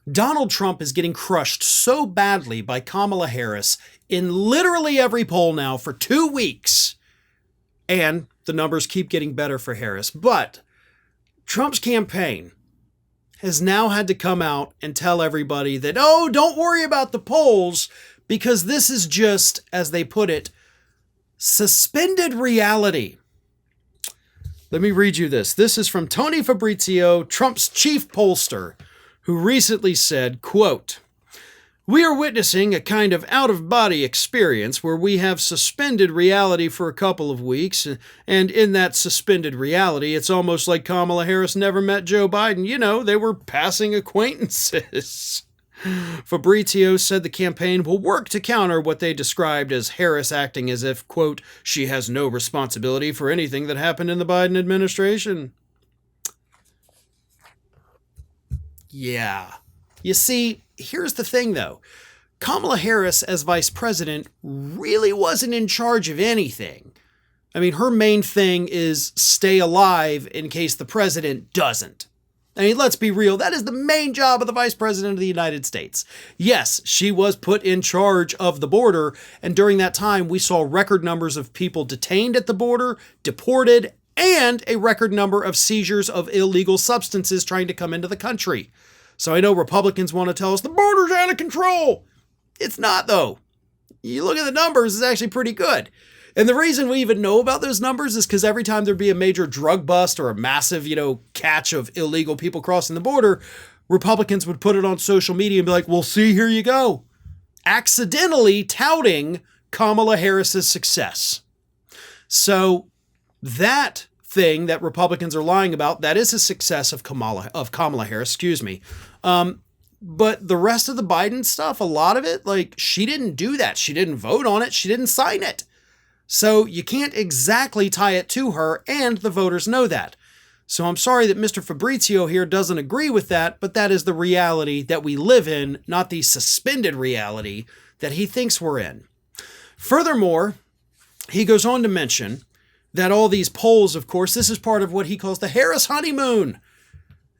Donald Trump is getting crushed so badly by Kamala Harris in literally every poll now for 2 weeks. And the numbers keep getting better for Harris. But Trump's campaign has now had to come out and tell everybody that, oh, don't worry about the polls, because this is just, as they put it, suspended reality. Let me read you this. This is from Tony Fabrizio, Trump's chief pollster, who recently said, quote, "We are witnessing a kind of out-of-body experience where we have suspended reality for a couple of weeks, and in that suspended reality, it's almost like Kamala Harris never met Joe Biden. You know, they were passing acquaintances." Fabrizio said the campaign will work to counter what they described as Harris acting as if, quote, "she has no responsibility for anything that happened in the Biden administration." Yeah. You see, here's the thing, though. Kamala Harris, as vice president, really wasn't in charge of anything. I mean, her main thing is stay alive in case the president doesn't. I mean, let's be real. That is the main job of the vice president of the United States. Yes, she was put in charge of the border, and during that time, we saw record numbers of people detained at the border, deported, and a record number of seizures of illegal substances trying to come into the country. So I know Republicans want to tell us the border's out of control. It's not, though. You look at the numbers, it's actually pretty good. And the reason we even know about those numbers is because every time there'd be a major drug bust or a massive, catch of illegal people crossing the border, Republicans would put it on social media and be like, well, see, here you go. Accidentally touting Kamala Harris's success. So that thing that Republicans are lying about, that is a success of Kamala Harris, but the rest of the Biden stuff, a lot of it, she didn't do that. She didn't vote on it. She didn't sign it. So you can't exactly tie it to her, and the voters know that. So I'm sorry that Mr. Fabrizio here doesn't agree with that, but that is the reality that we live in, not the suspended reality that he thinks we're in. Furthermore, he goes on to mention that all these polls, of course, this is part of what he calls the Harris Honeymoon,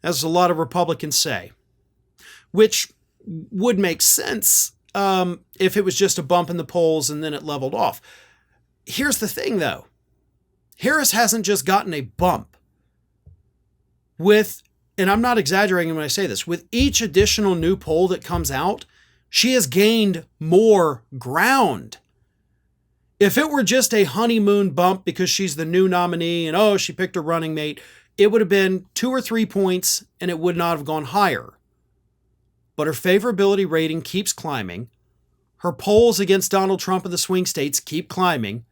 as a lot of Republicans say, which would make sense if it was just a bump in the polls and then it leveled off. Here's the thing, though. Harris hasn't just gotten a bump. And I'm not exaggerating when I say this, with each additional new poll that comes out, she has gained more ground. If it were just a honeymoon bump because she's the new nominee and, she picked a running mate, it would have been 2 or 3 points and it would not have gone higher. But her favorability rating keeps climbing. Her polls against Donald Trump in the swing states keep climbing.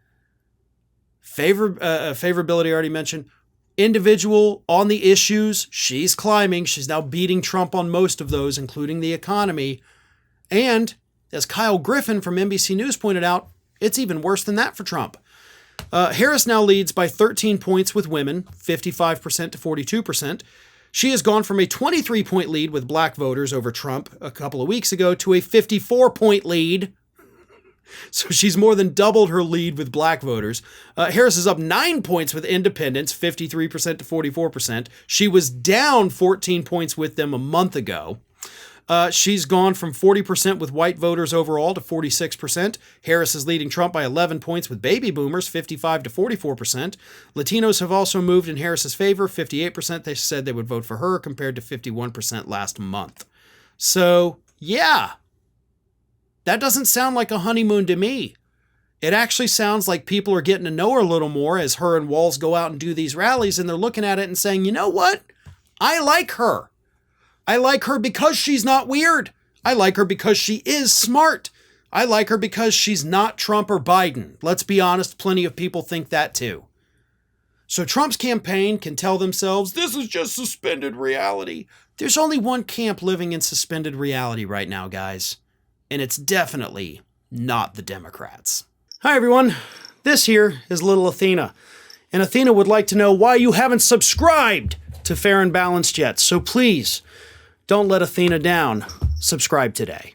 Favorability, I already mentioned. Individual on the issues, she's climbing. She's now beating Trump on most of those, including the economy. And as Kyle Griffin from NBC News pointed out, it's even worse than that for Trump. Harris now leads by 13 points with women, 55% to 42%. She has gone from a 23-point lead with black voters over Trump a couple of weeks ago to a 54-point lead. So she's more than doubled her lead with black voters. Harris is up 9 points with independents, 53% to 44%. She was down 14 points with them a month ago. She's gone from 40% with white voters overall to 46%. Harris is leading Trump by 11 points with baby boomers, 55 to 44%. Latinos have also moved in Harris's favor, 58%. They said they would vote for her compared to 51% last month. So, yeah. That doesn't sound like a honeymoon to me. It actually sounds like people are getting to know her a little more as her and Walz go out and do these rallies, and they're looking at it and saying, you know what? I like her. I like her because she's not weird. I like her because she is smart. I like her because she's not Trump or Biden. Let's be honest, plenty of people think that too. So Trump's campaign can tell themselves, this is just suspended reality. There's only one camp living in suspended reality right now, guys. And it's definitely not the Democrats. Hi, everyone. This here is little Athena. And Athena would like to know why you haven't subscribed to Fair and Balanced yet. So please, don't let Athena down. Subscribe today.